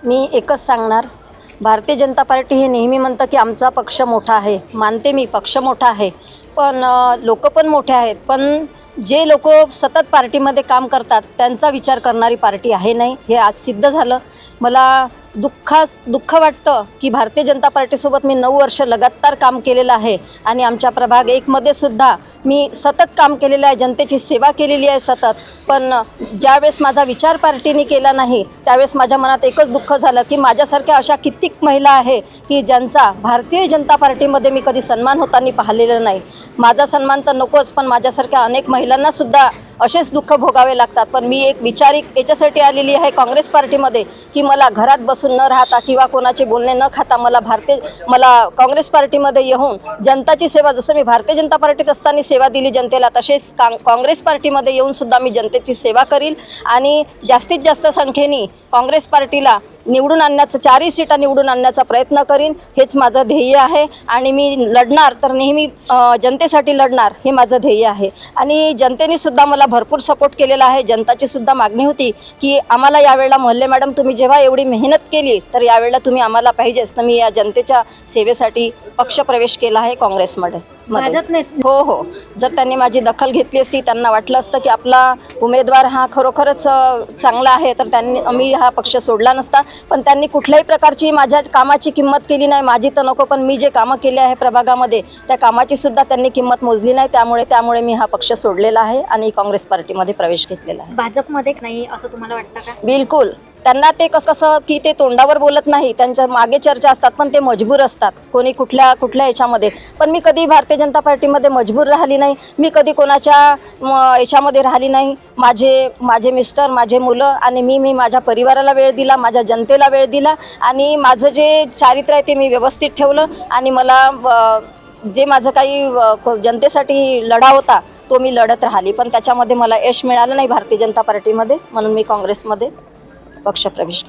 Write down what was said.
मी एकच सांगणार, भारतीय जनता पार्टी हे नेहमी म्हणतं की आमचा पक्ष मोठा आहे. मानते मी, पक्ष मोठा आहे, पण लोक पण मोठे आहेत. पण जे लोक सतत पार्टीमध्ये काम करतात त्यांचा विचार करणारी पार्टी आहे नाही, हे आज सिद्ध झालं. मला दुःख वाटतं की भारतीय जनता पार्टीसोबत मी 9 वर्ष लगातार काम केलेलं आहे आणि आमच्या प्रभाग 1मध्ये सुद्धा मी सतत काम केलेलं आहे, जनतेची सेवा केलेली आहे सतत. पण ज्यावेळेस माझा विचार पार्टीने केला नाही त्यावेळेस माझ्या मनात एकच दुःख झालं की माझ्यासारख्या अशा कित्येक महिला आहे की ज्यांचा भारतीय जनता पार्टीमध्ये मी कधी सन्मान होताना पाहिलेलं नाही. माझा सन्मान तर नकोच, पण माझ्यासारख्या अनेक महिलांनासुद्धा असेच दुःख भोगावे लागतात. पण मी एक विचारिक याच्यासाठी आलेली आहे काँग्रेस पार्टीमध्ये की मला घरात बसून न राहता किंवा कोणाचे बोलणे न खाता मला काँग्रेस पार्टीमध्ये येऊन जनताची सेवा, जसं मी भारतीय जनता पार्टीत असताना सेवा दिली जनतेला, तसेच काँग्रेस पार्टीमध्ये येऊनसुद्धा मी जनतेची सेवा करील आणि जास्तीत जास्त संख्येने काँग्रेस पार्टीला निवडून आणण्याचं, 4 सीटा निवडून आणण्याचा प्रयत्न करीन. हेच माझं ध्येय आहे आणि मी लढणार तर नेहमी जनतेसाठी लढणार, हे माझं ध्येय आहे. आणि जनतेनेसुद्धा मला भरपूर सपोर्ट केलेला आहे. जनताची सुद्धा मागणी होती की आम्हाला यावेळेला मोहल्ले मॅडम तुम्ही जेव्हा एवढी मेहनत केली तर यावेळेला तुम्ही आम्हाला पाहिजेच. तर मी या जनतेच्या सेवेसाठी पक्षप्रवेश केला आहे काँग्रेसमध्ये. हो, जर त्यांनी माझी दखल घेतली असती, त्यांना वाटलं असतं की आपला उमेदवार हा खरोखरच चांगला आहे, तर मी हा पक्ष सोडला नसता. पण त्यांनी कुठल्याही प्रकारची माझ्या कामाची किंमत केली नाही. माझी तर नको, पण मी जे कामं केले आहे प्रभागामध्ये त्या कामाची सुद्धा त्यांनी किंमत मोजली नाही. त्यामुळे मी हा पक्ष सोडलेला आहे आणि काँग्रेस पार्टीमध्ये प्रवेश घेतलेला आहे. भाजपमध्ये नाही असं तुम्हाला वाटतं का? बिलकुल. त्यांना ते कसं की ते तोंडावर बोलत नाही, त्यांच्या मागे चर्चा असतात, पण ते मजबूर असतात कोणी कुठल्या याच्यामध्ये. पण मी कधी भारतीय जनता पार्टीमध्ये मजबूर राहिली नाही, मी कधी कोणाच्या याच्यामध्ये राहिली नाही. माझे मिस्टर, माझे मुलं आणि मी माझ्या परिवाराला वेळ दिला, माझ्या जनतेला वेळ दिला आणि माझं जे चारित्र्य आहे ते मी व्यवस्थित ठेवलं. आणि मला जे माझं काही जनतेसाठी लढा होता तो मी लढत राहिली, पण त्याच्यामध्ये मला यश मिळालं नाही भारतीय जनता पार्टीमध्ये, म्हणून मी काँग्रेसमध्ये पक्षप्रवेश